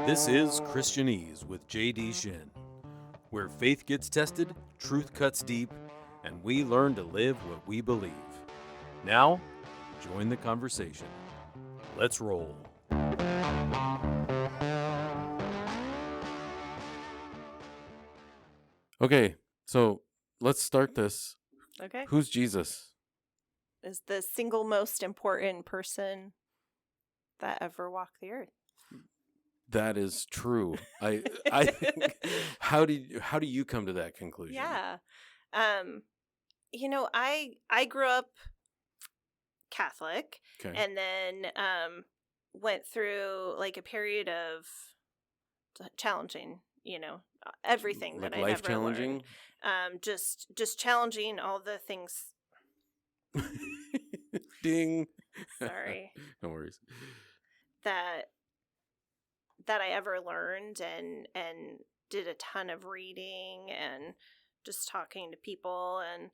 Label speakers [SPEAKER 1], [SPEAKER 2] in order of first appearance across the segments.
[SPEAKER 1] This is Christianese with J.D. Shin, where faith gets tested, truth cuts deep, and we learn to live what we believe. Now, join the conversation. Let's roll. Okay, so let's start this.
[SPEAKER 2] Okay.
[SPEAKER 1] Who's Jesus?
[SPEAKER 2] Is the single most important person that ever walked the earth.
[SPEAKER 1] That is true. I think, how do you come to that conclusion?
[SPEAKER 2] Yeah. I grew up Catholic,
[SPEAKER 1] Okay.
[SPEAKER 2] and then went through like a period of challenging, everything
[SPEAKER 1] Like
[SPEAKER 2] that I
[SPEAKER 1] life
[SPEAKER 2] never
[SPEAKER 1] challenging?
[SPEAKER 2] learned. Just challenging all the things.
[SPEAKER 1] Ding.
[SPEAKER 2] Sorry.
[SPEAKER 1] No worries.
[SPEAKER 2] that I ever learned, and did a ton of reading and just talking to people, and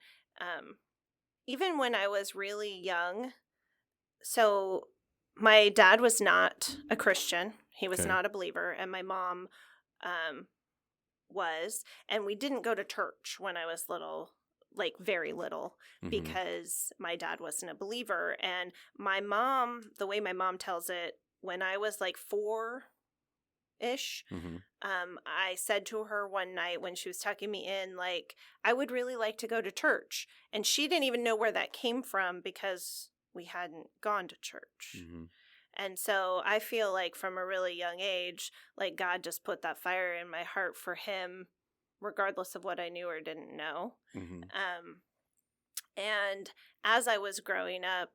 [SPEAKER 2] even when I was really young. So my dad was not a Christian. He was
[SPEAKER 1] Okay.
[SPEAKER 2] not a believer, and my mom was, and we didn't go to church when I was little, like very little,
[SPEAKER 1] Mhm.
[SPEAKER 2] because my dad wasn't a believer. And my mom, the way my mom tells it, when I was like 4-ish,
[SPEAKER 1] Mhm.
[SPEAKER 2] I said to her one night when she was tucking me in, like, I would really like to go to church. And she didn't even know where that came from because we hadn't gone to church.
[SPEAKER 1] Mhm.
[SPEAKER 2] And so I feel like from a really young age, like God just put that fire in my heart for him, regardless of what I knew or didn't know.
[SPEAKER 1] Mhm.
[SPEAKER 2] And as I was growing up,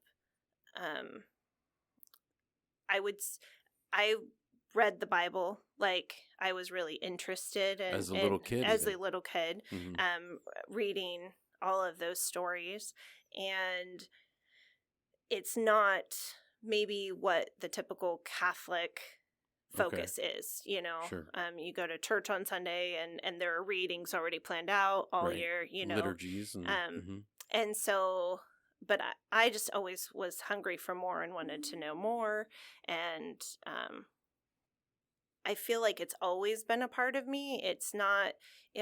[SPEAKER 2] I read the Bible, like I was really interested in,
[SPEAKER 1] As a little kid,
[SPEAKER 2] as
[SPEAKER 1] even.
[SPEAKER 2] a little kid,
[SPEAKER 1] Mhm.
[SPEAKER 2] reading all of those stories. And it's not maybe what the typical Catholic focus is,
[SPEAKER 1] Sure.
[SPEAKER 2] You go to church on Sunday, and there are readings already planned out all
[SPEAKER 1] Right.
[SPEAKER 2] year,
[SPEAKER 1] Liturgies and mhm.
[SPEAKER 2] and so, but I just always was hungry for more and wanted to know more. And I feel like it's always been a part of me. It's not,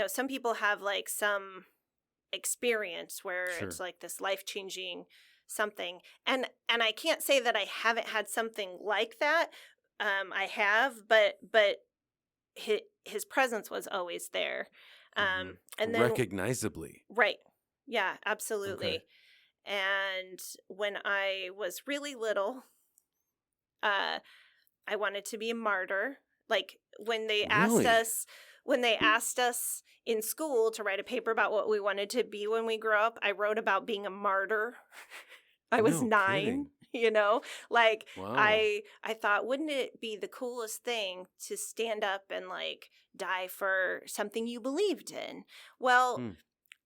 [SPEAKER 2] some people have like some experience where
[SPEAKER 1] Sure.
[SPEAKER 2] it's like this life-changing something. And I can't say that I haven't had something like that. I have, but his presence was always there.
[SPEAKER 1] Mhm.
[SPEAKER 2] And then
[SPEAKER 1] Recognizably.
[SPEAKER 2] right. Yeah, absolutely.
[SPEAKER 1] Okay.
[SPEAKER 2] And when I was really little, I wanted to be a martyr. Like when they
[SPEAKER 1] Really?
[SPEAKER 2] asked us in school to write a paper about what we wanted to be when we grew up, I wrote about being a martyr. I was
[SPEAKER 1] No
[SPEAKER 2] 9,
[SPEAKER 1] kidding.
[SPEAKER 2] like
[SPEAKER 1] Wow.
[SPEAKER 2] I thought, wouldn't it be the coolest thing to stand up and like die for something you believed in? Well,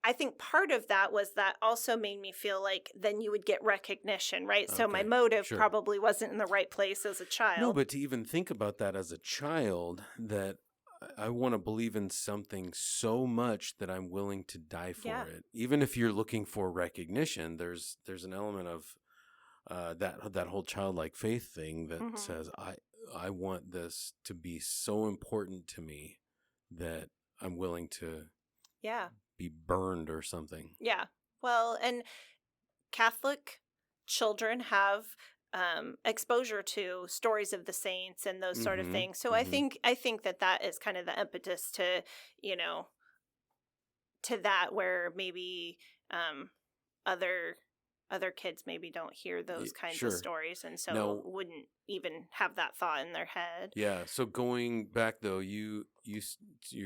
[SPEAKER 2] I think part of that was that also made me feel like then you would get recognition, right? So my
[SPEAKER 1] Okay.
[SPEAKER 2] motive
[SPEAKER 1] Sure.
[SPEAKER 2] probably wasn't in the right place as a child.
[SPEAKER 1] No, but to even think about that as a child, that I want to believe in something so much that I'm willing to die for
[SPEAKER 2] Yeah.
[SPEAKER 1] it. Even if you're looking for recognition, there's an element of that whole childlike faith thing that
[SPEAKER 2] Mhm.
[SPEAKER 1] says I want this to be so important to me that I'm willing to
[SPEAKER 2] Yeah.
[SPEAKER 1] be burned or something.
[SPEAKER 2] Yeah. Well, and Catholic children have exposure to stories of the saints and those sort of
[SPEAKER 1] Mhm.
[SPEAKER 2] things. So
[SPEAKER 1] Mhm.
[SPEAKER 2] I think that is kind of the impetus to, to that, where maybe other kids maybe don't hear those kinds of
[SPEAKER 1] Sure.
[SPEAKER 2] stories, and so
[SPEAKER 1] Now,
[SPEAKER 2] wouldn't even have that thought in their head.
[SPEAKER 1] yeah. So going back though, you're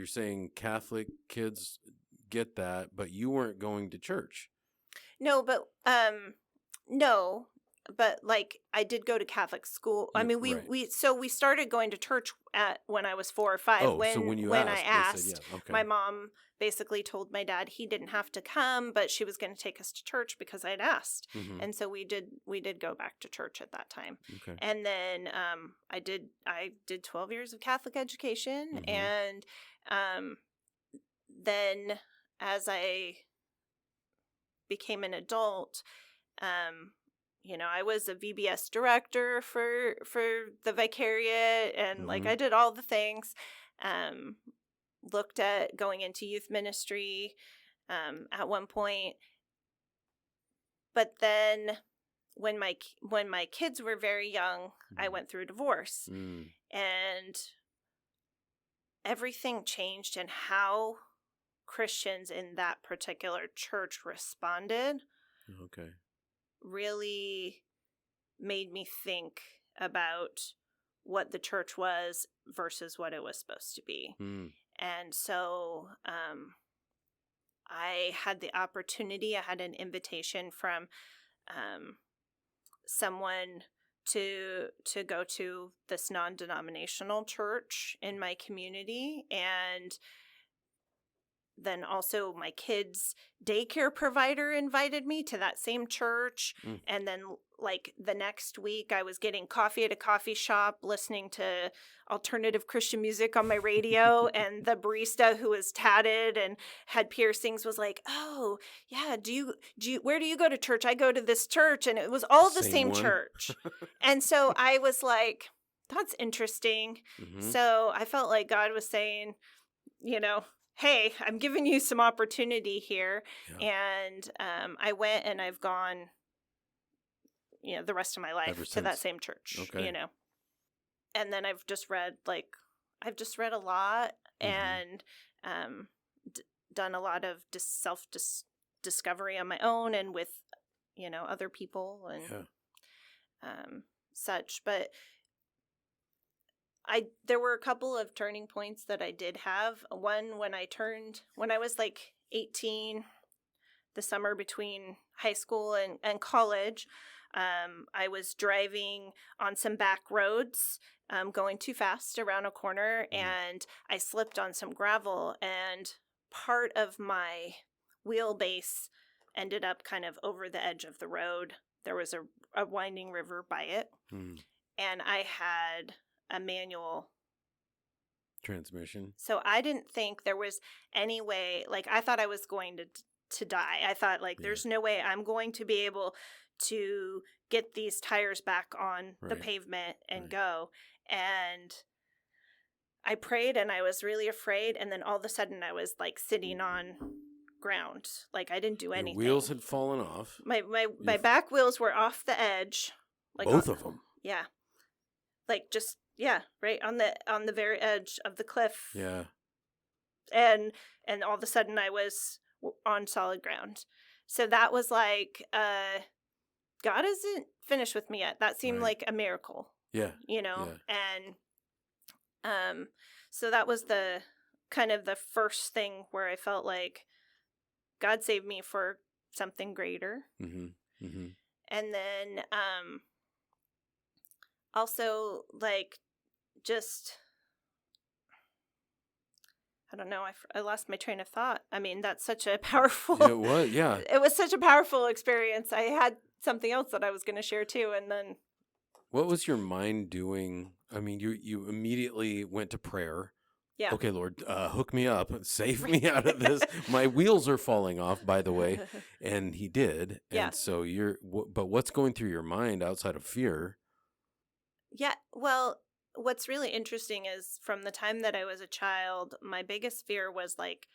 [SPEAKER 1] saying Catholic kids get that, but you weren't going to church.
[SPEAKER 2] No, but like I did go to Catholic school. I mean,
[SPEAKER 1] Right.
[SPEAKER 2] we started going to church when I was 4 or 5.
[SPEAKER 1] Oh, so when you
[SPEAKER 2] I
[SPEAKER 1] asked, they
[SPEAKER 2] asked,
[SPEAKER 1] said yeah. Okay.
[SPEAKER 2] my mom basically told my dad he didn't have to come, but she was going to take us to church because I'd asked.
[SPEAKER 1] Mhm.
[SPEAKER 2] And so we did go back to church at that time.
[SPEAKER 1] Okay.
[SPEAKER 2] And then I did 12 years of Catholic education.
[SPEAKER 1] Mhm.
[SPEAKER 2] And then as I became an adult, I was a VBS director for the Vicariate, and like
[SPEAKER 1] Mm-hmm.
[SPEAKER 2] I did all the things. Um, Looked at going into youth ministry at one point, but then when my kids were very young, I went through a divorce,
[SPEAKER 1] Mm.
[SPEAKER 2] and everything changed in how Christians in that particular church responded.
[SPEAKER 1] Okay.
[SPEAKER 2] Really made me think about what the church was versus what it was supposed to be.
[SPEAKER 1] Mm.
[SPEAKER 2] And so I had the opportunity, I had an invitation from someone to go to this non-denominational church in my community, and then also my kids' daycare provider invited me to that same church.
[SPEAKER 1] Mm.
[SPEAKER 2] And then like the next week I was getting coffee at a coffee shop, listening to alternative Christian music on my radio. And the barista, who was tatted and had piercings, was like, "Oh yeah, where do you go to church? I go to this church." And it was all the
[SPEAKER 1] Same
[SPEAKER 2] same
[SPEAKER 1] one.
[SPEAKER 2] church. And so I was like, that's interesting.
[SPEAKER 1] Mm-hmm.
[SPEAKER 2] So I felt like God was saying, hey, I'm giving you some opportunity here.
[SPEAKER 1] Yeah.
[SPEAKER 2] And I went, and I've gone, the rest of my life
[SPEAKER 1] Ever
[SPEAKER 2] to that
[SPEAKER 1] since.
[SPEAKER 2] same church,
[SPEAKER 1] Okay.
[SPEAKER 2] And then I've just read a lot,
[SPEAKER 1] Mm-hmm.
[SPEAKER 2] and done a lot of discovery on my own and with, other people and such. But there were a couple of turning points that I did have. One when I was like 18, the summer between high school and college. I was driving on some back roads, going too fast around a corner, and I slipped on some gravel, and part of my wheelbase ended up kind of over the edge of the road. There was a winding river by it, and I had a manual
[SPEAKER 1] transmission.
[SPEAKER 2] So I didn't think there was any way, like I thought I was going to die. I thought like there's no way I'm going to be able to get these tires back on the pavement and go. And I prayed, and I was really afraid, and then all of a sudden I was like sitting on ground. Like I didn't do anything.
[SPEAKER 1] Your wheels had fallen off.
[SPEAKER 2] My back wheels were off the edge. Like
[SPEAKER 1] both of them.
[SPEAKER 2] Yeah. Like just right on the very edge of the cliff.
[SPEAKER 1] Yeah.
[SPEAKER 2] And all of a sudden I was on solid ground. So that was like, God isn't finished with me yet. That seemed like a miracle.
[SPEAKER 1] Yeah.
[SPEAKER 2] And so that was the kind of the first thing where I felt like God saved me for something greater.
[SPEAKER 1] Mm-hmm. Mm-hmm.
[SPEAKER 2] And then also like just, I don't know, I lost my train of thought. I mean, that's such a powerful...
[SPEAKER 1] It was, yeah.
[SPEAKER 2] It was such a powerful experience. I had something else that I was going to share too, and then...
[SPEAKER 1] What was your mind doing? I mean, you immediately went to prayer.
[SPEAKER 2] Yeah.
[SPEAKER 1] Okay, Lord, hook me up. Save me out of this. My wheels are falling off, by the way. And he did. And so but what's going through your mind outside of fear?
[SPEAKER 2] Yeah, well... What's really interesting is from the time that I was a child, my biggest fear was like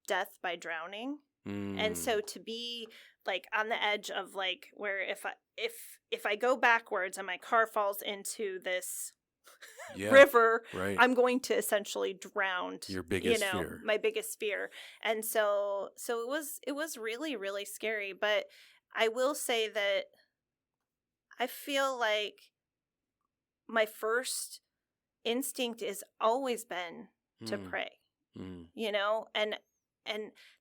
[SPEAKER 2] death by drowning. And so to be like on the edge of like where if I go backwards and my car falls into this river, I'm going to essentially drown.
[SPEAKER 1] Your biggest fear.
[SPEAKER 2] My biggest fear. And so it was really, really scary. But I will say that I feel like my first instinct has always been to pray, and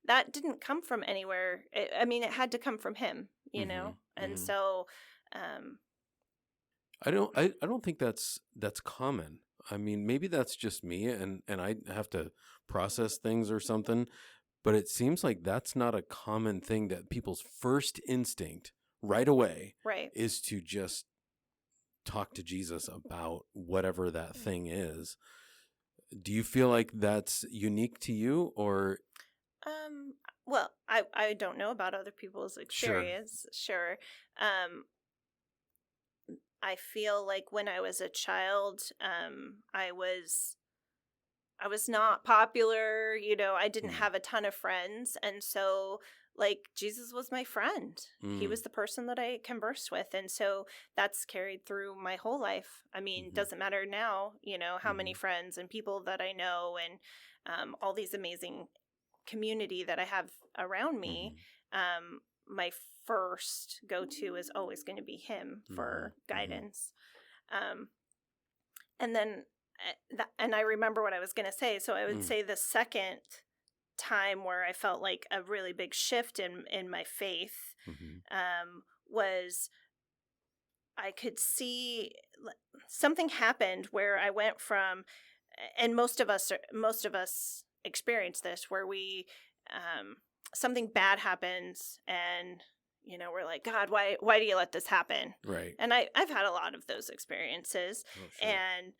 [SPEAKER 2] that didn't come from anywhere. I mean, it had to come from him, and so,
[SPEAKER 1] I don't think that's common. I mean, maybe that's just me and I have to process things or something, but it seems like that's not a common thing, that people's first instinct right away is to just talk to Jesus about whatever that thing is. Do you feel like that's unique to you, or?
[SPEAKER 2] Well, I don't know about other people's experience. Sure. I feel like when I was a child, I was not popular, I didn't have a ton of friends, and so like Jesus was my friend. He was the person that I conversed with, and so that's carried through my whole life. I mean, doesn't matter now, how many friends and people that I know, and all these amazing community that I have around me. My first go-to is always going to be him for guidance. And then, and I remember what I was going to say. So I would say the second time where I felt like a really big shift in my faith was I could see something happened where I went from, and most of us experience this, where we something bad happens and we're like, God, why do you let this happen?
[SPEAKER 1] Right.
[SPEAKER 2] And I've had a lot of those experiences. And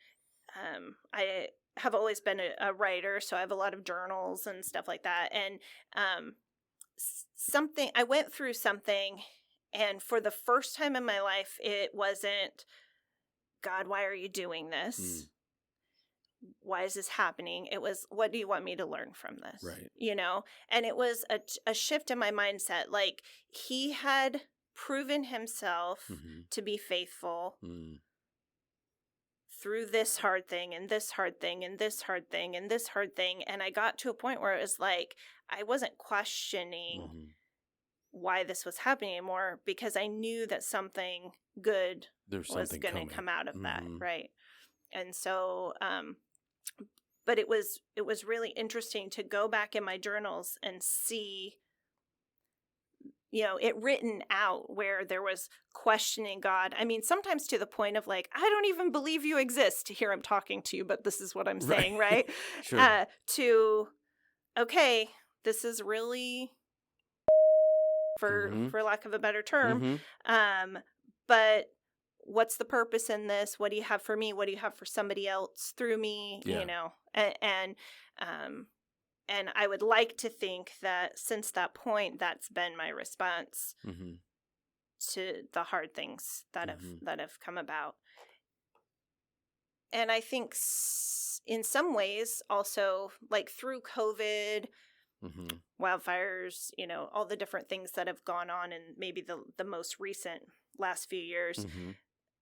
[SPEAKER 2] I have always been a writer, so I have a lot of journals and stuff like that. And I went through something, and for the first time in my life, it wasn't, God, why are you doing this? Why is this happening? It was, what do you want me to learn from this?
[SPEAKER 1] Right.
[SPEAKER 2] And it was a shift in my mindset. Like, he had proven himself to be faithful through this hard thing and this hard thing and this hard thing and this hard thing. And I got to a point where it was like, I wasn't questioning why this was happening anymore, because I knew that something good was going to come out of that. Right. And so, but it was really interesting to go back in my journals and see, it written out where there was questioning God. I mean, sometimes to the point of like, I don't even believe you exist. Here I'm talking to you, but this is what I'm saying, right?
[SPEAKER 1] Sure.
[SPEAKER 2] Okay, this is really, for lack of a better term, but what's the purpose in this? What do you have for me? What do you have for somebody else through me? And I would like to think that since that point, that's been my response to the hard things that have come about. And I think in some ways also, like through COVID, wildfires, all the different things that have gone on in maybe the most recent last few years,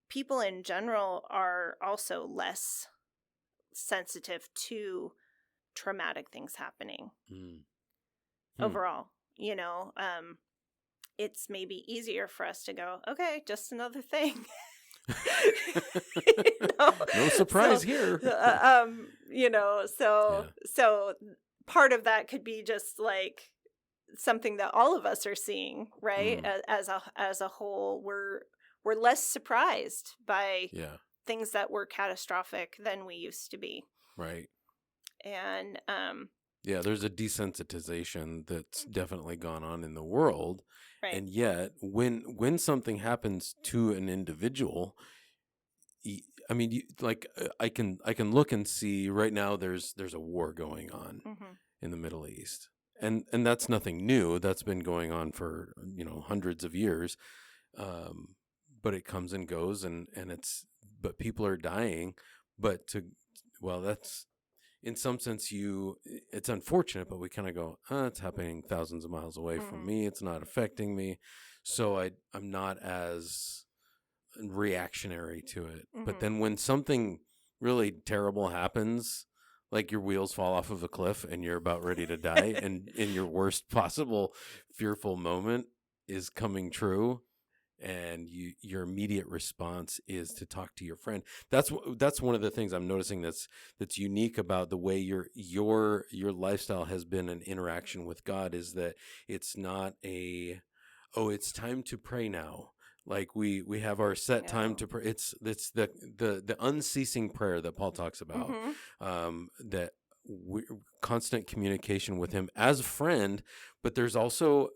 [SPEAKER 2] people in general are also less sensitive to traumatic things happening overall. It's maybe easier for us to go, okay, just another thing.
[SPEAKER 1] No surprise here.
[SPEAKER 2] So part of that could be just like something that all of us are seeing, right? As a whole, we're less surprised by things that were catastrophic than we used to be.
[SPEAKER 1] Right.
[SPEAKER 2] And
[SPEAKER 1] there's a desensitization that's definitely gone on in the world.
[SPEAKER 2] Right.
[SPEAKER 1] And yet when something happens to an individual, I mean, I can look and see right now there's a war going on in the Middle East. And that's nothing new. That's been going on for, hundreds of years. But it comes and goes, but people are dying. But that's, in some sense, it's unfortunate, but we kind of go, it's happening thousands of miles away from me. It's not affecting me. So I'm not as reactionary to it. But then when something really terrible happens, like your wheels fall off of a cliff and you're about ready to die, and in your worst possible fearful moment is coming true, and your immediate response is to talk to your friend. That's one of the things I'm noticing that's unique about the way your lifestyle has been an interaction with God, is that it's not it's time to pray now. Like we have our set time to pray. It's the unceasing prayer that Paul talks about. That constant communication with him as a friend, but there's also,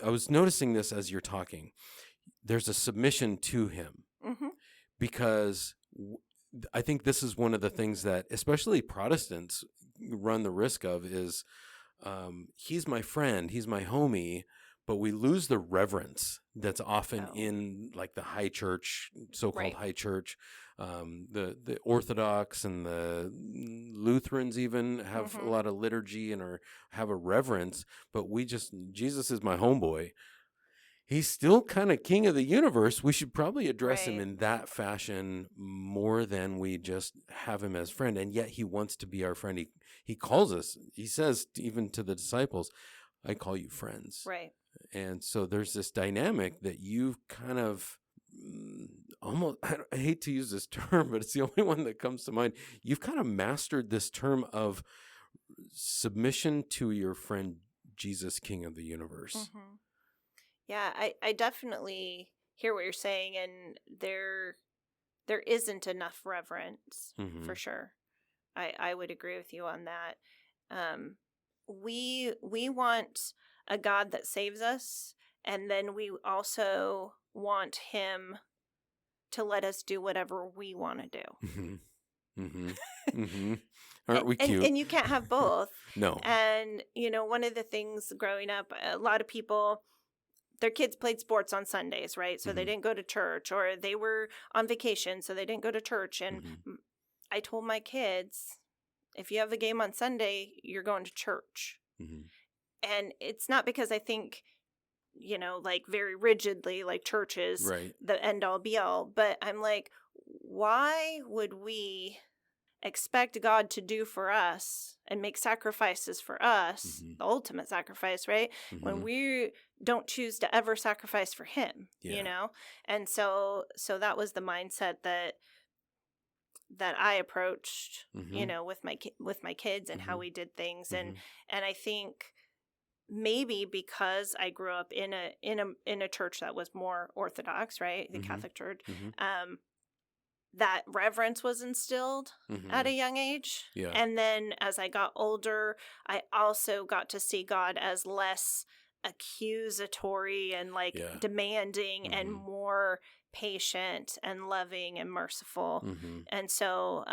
[SPEAKER 1] I was noticing this as you're talking, there's a submission to him, because I think this is one of the things that especially Protestants run the risk of is, he's my friend, he's my homie, but we lose the reverence that's often
[SPEAKER 2] Oh.
[SPEAKER 1] in like the high church, so-called
[SPEAKER 2] Right.
[SPEAKER 1] high church. The Orthodox and the Lutherans even have a lot of liturgy and have a reverence, but Jesus is my homeboy. He's still kind of king of the universe. We should probably address him
[SPEAKER 2] Right.
[SPEAKER 1] in that fashion more than we just have him as friend. And yet he wants to be our friend. He calls us, he says even to the disciples, I call you friends.
[SPEAKER 2] Right.
[SPEAKER 1] And so there's this dynamic that you've kind of almost, I hate to use this term, but it's the only one that comes to mind. You've kind of mastered this term of submission to your friend, Jesus, King of the universe.
[SPEAKER 2] Yeah, I definitely hear what you're saying, and there isn't enough reverence for sure. I would agree with you on that. We want a God that saves us, and then we also want him to let us do whatever we want to do.
[SPEAKER 1] Aren't we cute?
[SPEAKER 2] And you can't have both.
[SPEAKER 1] No.
[SPEAKER 2] And one of the things growing up, a lot of people, their kids played sports on Sundays, right? So they didn't go to church, or they were on vacation, so they didn't go to church. And I told my kids, if you have a game on Sunday, you're going to church. And it's not because I think, like very rigidly, like church is the end all be all. But I'm like, why would we expect God to do for us and make sacrifices for us, the ultimate sacrifice, right? When we don't choose to ever sacrifice for him, And so that was the mindset that I approached, with my kids and how we did things. And I think maybe because I grew up in a church that was more Orthodox, right? The Catholic Church, that reverence was instilled at a young age. Yeah. And then as I got older, I also got to see God as less accusatory and demanding and more patient and loving and merciful. And so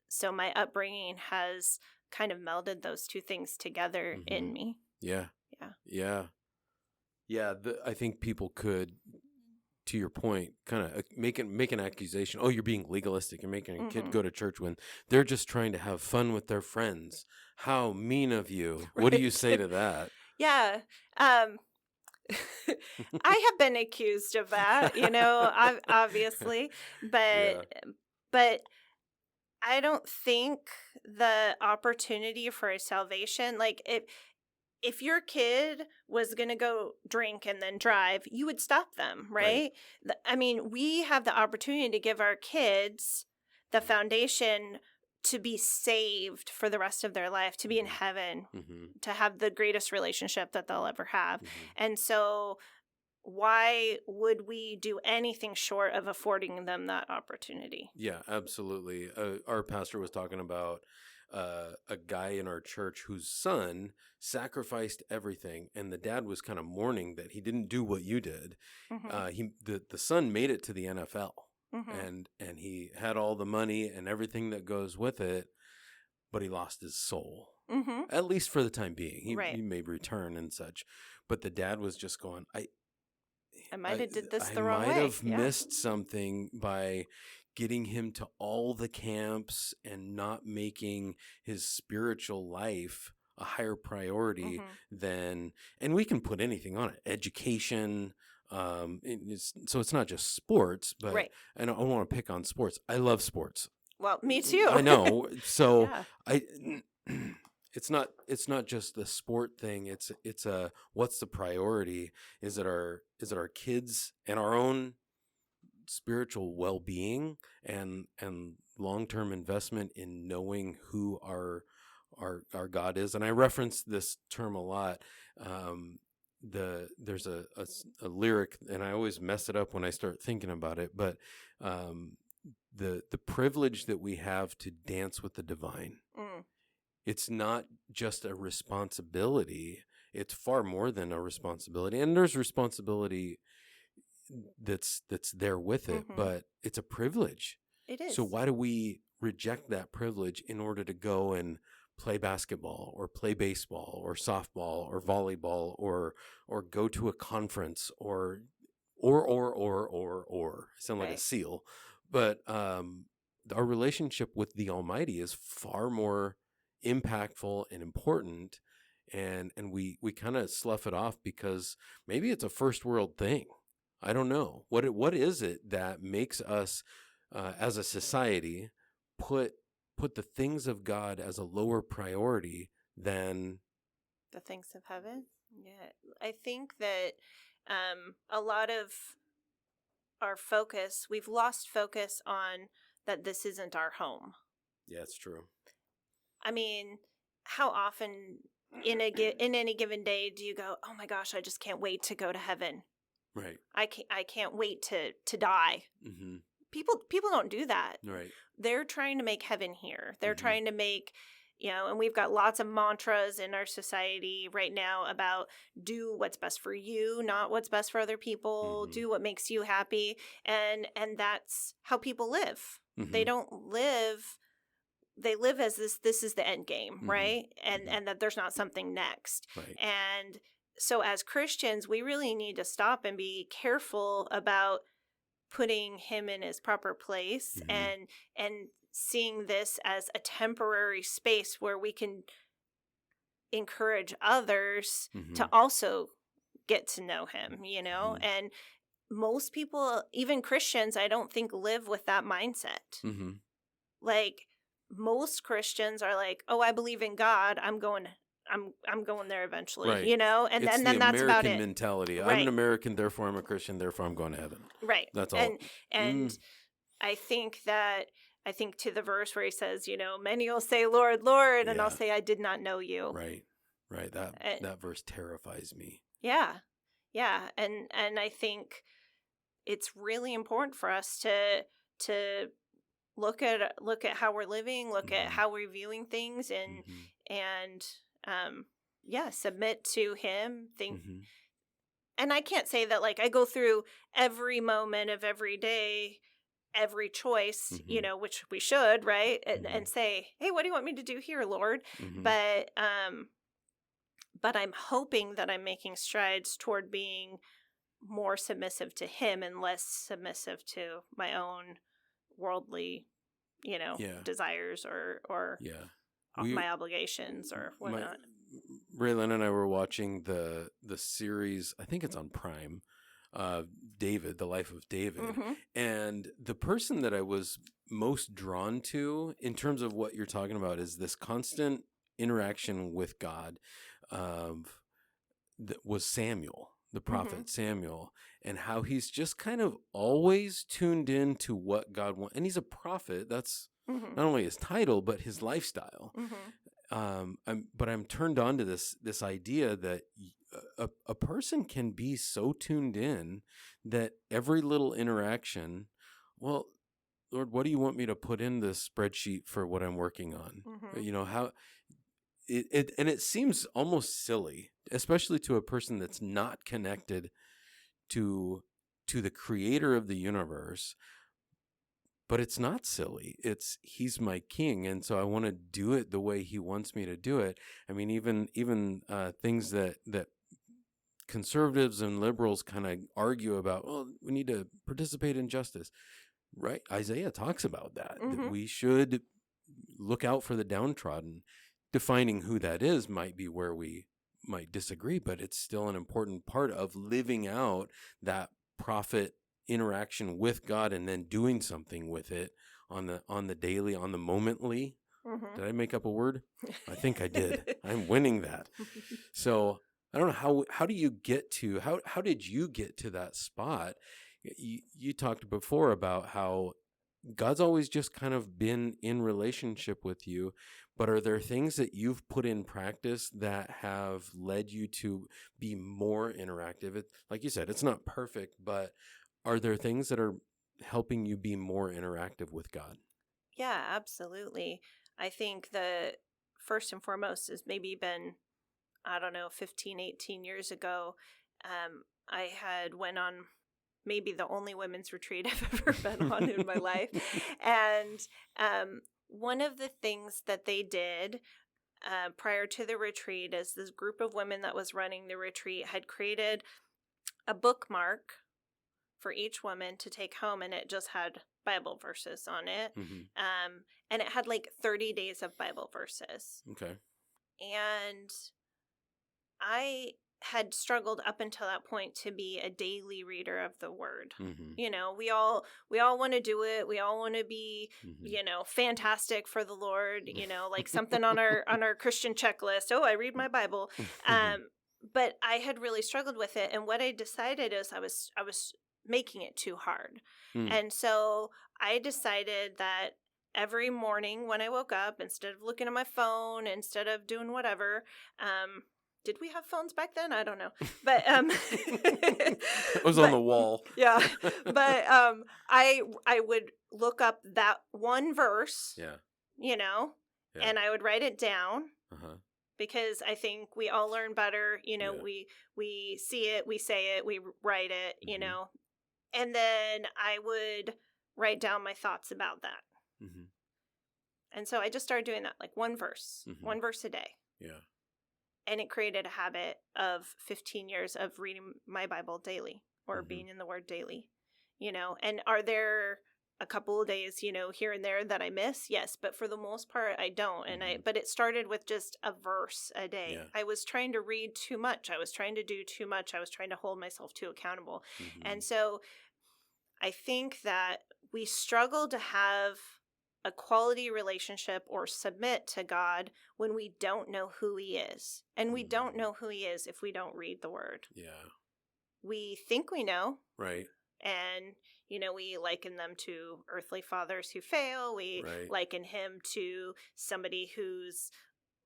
[SPEAKER 2] so my upbringing has kind of melded those two things together in me.
[SPEAKER 1] Yeah. I think people could, to your point, kind of make an accusation. Oh, you're being legalistic. You're making a kid go to church when they're just trying to have fun with their friends. How mean of you. What do you say to that?
[SPEAKER 2] Yeah. I have been accused of that, obviously, but I don't think the opportunity for a salvation, like if your kid was going to go drink and then drive, you would stop them, right? I mean, we have the opportunity to give our kids the foundation to be saved for the rest of their life, to be in heaven, to have the greatest relationship that they'll ever have. And so why would we do anything short of affording them that opportunity?
[SPEAKER 1] Yeah, absolutely. Our pastor was talking about a guy in our church whose son sacrificed everything, and the dad was kind of mourning that he didn't do what you did. The son made it to the NFL, and he had all the money and everything that goes with it, but he lost his soul, at least for the time being. He may return and such, but the dad was just going, I
[SPEAKER 2] might have did this the wrong way.
[SPEAKER 1] I might have missed something by getting him to all the camps and not making his spiritual life a higher priority than, and we can put anything on it, education. So it's not just sports, but I don't want to pick on sports. I love sports.
[SPEAKER 2] Well, me too.
[SPEAKER 1] I know. So it's not just the sport thing. It's a what's the priority? Is it our kids and our own spiritual well-being and long-term investment in knowing who our God is? And I reference this term a lot. There's a lyric, and I always mess it up when I start thinking about it, but the privilege that we have to dance with the divine. It's not just a responsibility. It's far more than a responsibility. And there's responsibility that's there with it, but it's a privilege.
[SPEAKER 2] It is.
[SPEAKER 1] So why do we reject that privilege in order to go and play basketball or play baseball or softball or volleyball or go to a conference or. I sound like a
[SPEAKER 2] Right.
[SPEAKER 1] seal, but our relationship with the Almighty is far more impactful and important, and we kind of slough it off because maybe it's a first world thing. I don't know what is it that makes us as a society put the things of God as a lower priority than
[SPEAKER 2] The things of heaven. Yeah. I think that a lot of our focus, we've lost focus on that this isn't our home.
[SPEAKER 1] Yeah, it's true.
[SPEAKER 2] I mean, how often in any given day do you go, "Oh my gosh, I just can't wait to go to heaven.
[SPEAKER 1] Right.
[SPEAKER 2] I can't wait to die."
[SPEAKER 1] Mm-hmm.
[SPEAKER 2] People don't do that.
[SPEAKER 1] Right.
[SPEAKER 2] They're trying to make heaven here. They're
[SPEAKER 1] Mhm.
[SPEAKER 2] trying to make, and we've got lots of mantras in our society right now about do what's best for you, not what's best for other people,
[SPEAKER 1] Mhm.
[SPEAKER 2] do what makes you happy. And that's how people live. They
[SPEAKER 1] Mhm.
[SPEAKER 2] don't live, they live as this is the end game,
[SPEAKER 1] Mhm.
[SPEAKER 2] right? And
[SPEAKER 1] Mhm.
[SPEAKER 2] that there's not something next.
[SPEAKER 1] Right.
[SPEAKER 2] And so as Christians, we really need to stop and be careful about putting him in his proper place
[SPEAKER 1] Mhm.
[SPEAKER 2] and seeing this as a temporary space where we can encourage others to
[SPEAKER 1] Mhm.
[SPEAKER 2] also get to know him.
[SPEAKER 1] Mhm.
[SPEAKER 2] And most people, even Christians, I don't think live with that mindset.
[SPEAKER 1] Mhm.
[SPEAKER 2] Like most Christians are like, "Oh, I believe in God. I'm going there eventually,"
[SPEAKER 1] Right.
[SPEAKER 2] and
[SPEAKER 1] It's the
[SPEAKER 2] then that's about
[SPEAKER 1] American
[SPEAKER 2] it.
[SPEAKER 1] mentality. I'm an
[SPEAKER 2] Right.
[SPEAKER 1] American, therefore I'm a Christian, therefore I'm going to heaven.
[SPEAKER 2] Right.
[SPEAKER 1] That's all.
[SPEAKER 2] And I think to the verse where he says, many will say, "Lord, Lord," and I'll
[SPEAKER 1] Yeah.
[SPEAKER 2] say, "I did not know you."
[SPEAKER 1] Right. Right.
[SPEAKER 2] Uh,
[SPEAKER 1] That verse terrifies me.
[SPEAKER 2] yeah. Yeah. And I think it's really important for us to look at how we're living, look at
[SPEAKER 1] Mhm.
[SPEAKER 2] how we're viewing things, and
[SPEAKER 1] Mhm.
[SPEAKER 2] and submit to him.
[SPEAKER 1] Mhm.
[SPEAKER 2] And I can't say that like I go through every moment of every day, every choice,
[SPEAKER 1] Mhm.
[SPEAKER 2] which we should, right? And
[SPEAKER 1] Mhm.
[SPEAKER 2] say, "Hey, what do you want me to do here, Lord?"
[SPEAKER 1] Mhm.
[SPEAKER 2] But I'm hoping that I'm making strides toward being more submissive to him and less submissive to my own worldly,
[SPEAKER 1] Yeah.
[SPEAKER 2] desires or
[SPEAKER 1] Yeah. We
[SPEAKER 2] my obligations or
[SPEAKER 1] my
[SPEAKER 2] whatnot.
[SPEAKER 1] Raylan and I were watching the series, I think it's on Prime, David, the life of David.
[SPEAKER 2] Mm-hmm.
[SPEAKER 1] And the person that I was most drawn to in terms of what you're talking about is this constant interaction with God that was Samuel, the
[SPEAKER 2] Mm-hmm.
[SPEAKER 1] prophet Samuel, and how he's just kind of always tuned in to what God wants. And he's a prophet. That's
[SPEAKER 2] Mm-hmm.
[SPEAKER 1] not only his title, but his lifestyle.
[SPEAKER 2] Mm-hmm.
[SPEAKER 1] I'm turned on to this idea that a person can be so tuned in that every little interaction, well, Lord, what do you want me to put in this spreadsheet for what I'm working on?
[SPEAKER 2] Mm-hmm.
[SPEAKER 1] How it seems almost silly, especially to a person that's not connected to the creator of the universe. But it's not silly. He's my king, and so I want to do it the way he wants me to do it. I mean, even things that conservatives and liberals kind of argue about. Well, we need to participate in justice, right? Isaiah talks about that
[SPEAKER 2] Mm-hmm.
[SPEAKER 1] we should look out for the downtrodden. Defining who that is might be where we might disagree, but it's still an important part of living out that prophet interaction with God and then doing something with it on the daily, on the momently.
[SPEAKER 2] Mm-hmm.
[SPEAKER 1] Did I make up a word? I think I did. I'm winning that. So I don't know how do you get to how did you get to that spot? You talked before about how God's always just kind of been in relationship with you, but are there things that you've put in practice that have led you to be more interactive? Like you said, it's not perfect, but are there things that are helping you be more interactive with God?
[SPEAKER 2] Yeah, absolutely. I think the first and foremost has maybe been, I don't know, 15, 18 years ago. I had went on maybe the only women's retreat I've ever been on in my life. And one of the things that they did prior to the retreat, as this group of women that was running the retreat had created a bookmark for each woman to take home, and it just had Bible verses on it. And it had like 30 days of Bible verses.
[SPEAKER 1] Okay.
[SPEAKER 2] And I had struggled up until that point to be a daily reader of the word. You know, we all want to do it. We all want to be, you know, fantastic for the Lord, you know, like something on our Christian checklist. Oh, I read my Bible. But I had really struggled with it. And what I decided is I was making it too hard. And so I decided that every morning when I woke up, instead of looking at my phone, instead of doing whatever, did we have phones back then? I don't know. But
[SPEAKER 1] it was on the wall.
[SPEAKER 2] Yeah. But I would look up that one verse.
[SPEAKER 1] Yeah.
[SPEAKER 2] You know, and I would write it down. Because I think we all learn better, you know, we see it, we say it, we write it, you know. And then I would write down my thoughts about that. And so I just started doing that, like one verse a day.
[SPEAKER 1] Yeah.
[SPEAKER 2] And it created a habit of 15 years of reading my Bible daily, or being in the Word daily, you know. And are there a couple of days, you know, here and there that I miss? Yes, but for the most part, I don't. And but it started with just a verse a day.
[SPEAKER 1] Yeah.
[SPEAKER 2] I was trying to read too much. I was trying to do too much. I was trying to hold myself too accountable. And so I think that we struggle to have a quality relationship or submit to God when we don't know who he is. And we don't know who he is if we don't read the word.
[SPEAKER 1] Yeah.
[SPEAKER 2] We think we know.
[SPEAKER 1] Right.
[SPEAKER 2] And, you know, we liken them to earthly fathers who fail. We liken him to somebody who's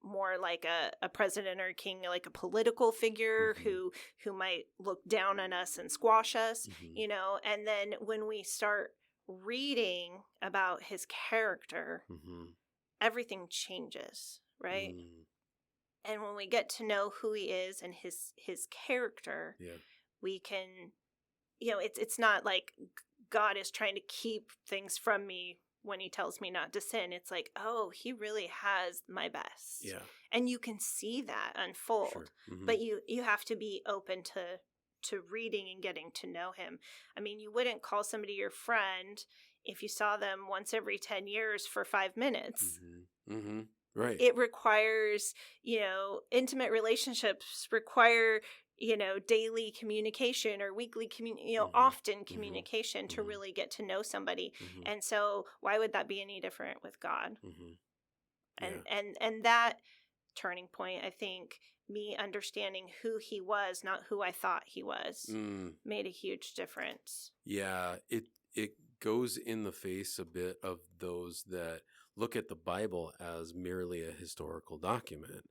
[SPEAKER 2] more like a president or a king, like a political figure who might look down on us and squash us, you know. And then when we start reading about his character, everything changes, right? And when we get to know who he is and his character, we can, you know, it's not like God is trying to keep things from me when he tells me not to sin. It's like, oh, he really has my best.
[SPEAKER 1] Yeah.
[SPEAKER 2] And you can see that unfold.
[SPEAKER 1] Sure.
[SPEAKER 2] But you have to be open to reading and getting to know him. I mean, you wouldn't call somebody your friend if you saw them once every 10 years for 5 minutes.
[SPEAKER 1] Right.
[SPEAKER 2] It requires, you know, intimate relationships require, you know, daily communication or weekly often communication to really get to know somebody. And so why would that be any different with God? And that turning point, I think, me understanding who he was, not who I thought he was, made a huge difference.
[SPEAKER 1] Yeah, it goes in the face a bit of those that look at the Bible as merely a historical document.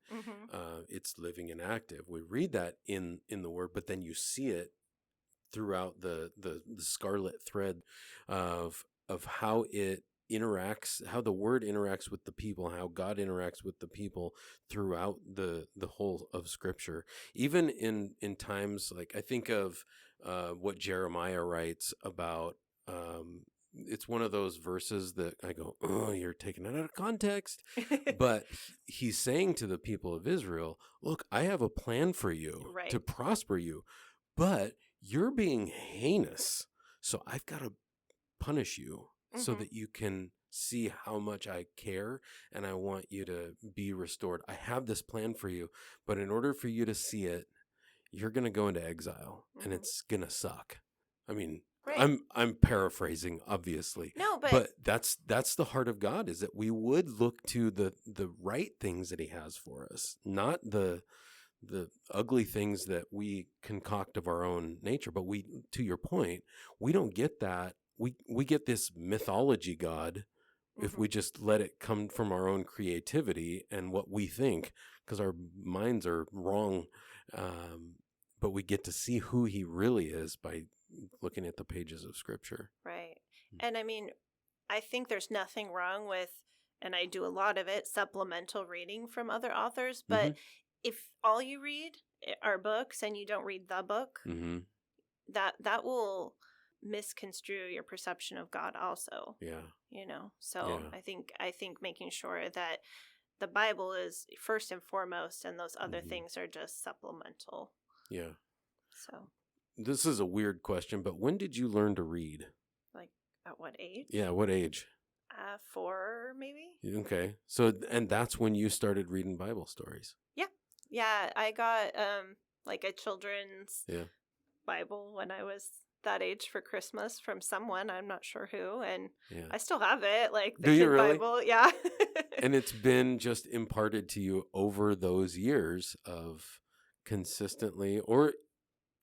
[SPEAKER 1] It's living and active. We read that in the Word, but then you see it throughout the scarlet thread of how it interacts, how the Word interacts with the people, how God interacts with the people throughout the whole of Scripture. Even in times like, I think of what Jeremiah writes about. It's one of those verses that I go, oh, you're taking it out of context. But he's saying to the people of Israel, look, I have a plan for you to prosper you, but you're being heinous. So I've got to punish you so that you can see how much I care and I want you to be restored. I have this plan for you, but in order for you to see it, you're going to go into exile and it's going to suck. I mean, I'm paraphrasing, obviously.
[SPEAKER 2] No,
[SPEAKER 1] but that's the heart of God, is that we would look to the right things that he has for us, not the ugly things that we concoct of our own nature. But we, to your point, we don't get that. We get this mythology God if we just let it come from our own creativity and what we think, because our minds are wrong. But we get to see who he really is by looking at the pages of Scripture.
[SPEAKER 2] Right. And I mean, I think there's nothing wrong with, and I do a lot of it, supplemental reading from other authors. But if all you read are books and you don't read the book, that will misconstrue your perception of God also.
[SPEAKER 1] Yeah.
[SPEAKER 2] You know, so I think making sure that the Bible is first and foremost, and those other
[SPEAKER 1] Mhm.
[SPEAKER 2] things are just supplemental.
[SPEAKER 1] Yeah.
[SPEAKER 2] So,
[SPEAKER 1] This is a weird question, but when did you learn to read?
[SPEAKER 2] like, at what age?
[SPEAKER 1] Yeah, what age?
[SPEAKER 2] 4, maybe?
[SPEAKER 1] Okay. So, and that's when you started reading Bible stories.
[SPEAKER 2] Yeah, I got like a children's
[SPEAKER 1] Yeah.
[SPEAKER 2] Bible when I was that age for Christmas from someone, I'm not sure who, and
[SPEAKER 1] Yeah.
[SPEAKER 2] I still have it, like the
[SPEAKER 1] Do you
[SPEAKER 2] kid
[SPEAKER 1] really?
[SPEAKER 2] Bible. Yeah.
[SPEAKER 1] And it's been just imparted to you over those years of consistently or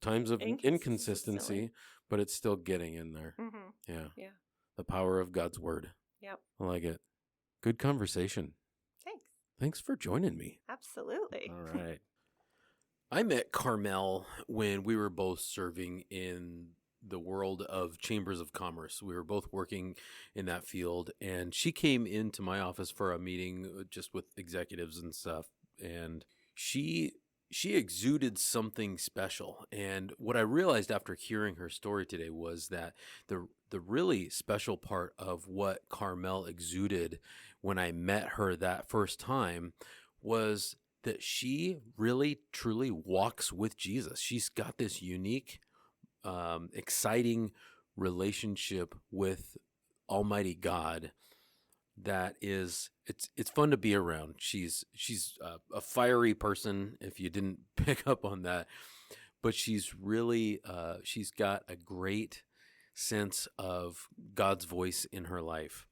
[SPEAKER 1] times of inconsistency, but it's still getting in there.
[SPEAKER 2] Mm-hmm.
[SPEAKER 1] Yeah.
[SPEAKER 2] Yeah.
[SPEAKER 1] The power of God's word.
[SPEAKER 2] Yep.
[SPEAKER 1] I like it. Good conversation.
[SPEAKER 2] Thanks.
[SPEAKER 1] Thanks for joining me.
[SPEAKER 2] Absolutely.
[SPEAKER 1] All right. I met Carmelle when we were both serving in the world of chambers of commerce. We were both working in that field, and she came into my office for a meeting just with executives and stuff, and she exuded something special. And what I realized after hearing her story today was that the really special part of what Carmelle exuded when I met her that first time was that she really truly walks with Jesus. She's got this unique, exciting relationship with Almighty God that is it's fun to be around. She's a fiery person, if you didn't pick up on that, but she's really she's got a great sense of God's voice in her life.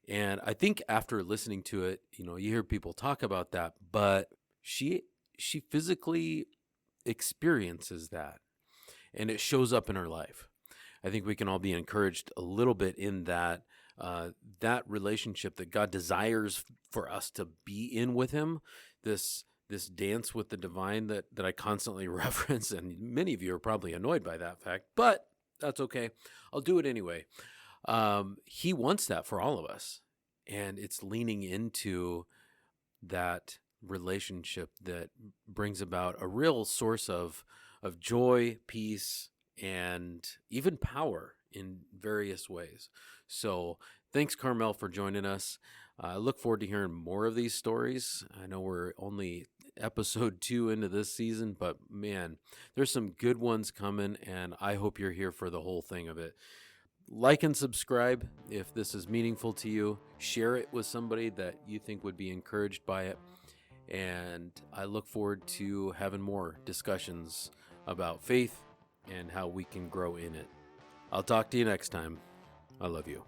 [SPEAKER 1] And I think after listening to it, you hear people talk about that, but she physically experiences that, and it shows up in her life. I think we can all be encouraged a little bit in that that relationship that God desires for us to be in with Him. This dance with the divine that I constantly reference, and many of you are probably annoyed by that fact, but that's okay. I'll do it anyway. He wants that for all of us, and it's leaning into that relationship that brings about a real source of joy, peace, and even power in various ways. So thanks, Carmelle, for joining us. I look forward to hearing more of these stories. I know we're only episode 2 into this season, but man, there's some good ones coming, and I hope you're here for the whole thing of it. Like and subscribe if this is meaningful to you. Share it with somebody that you think would be encouraged by it. And I look forward to having more discussions about faith and how we can grow in it. I'll talk to you next time. I love you.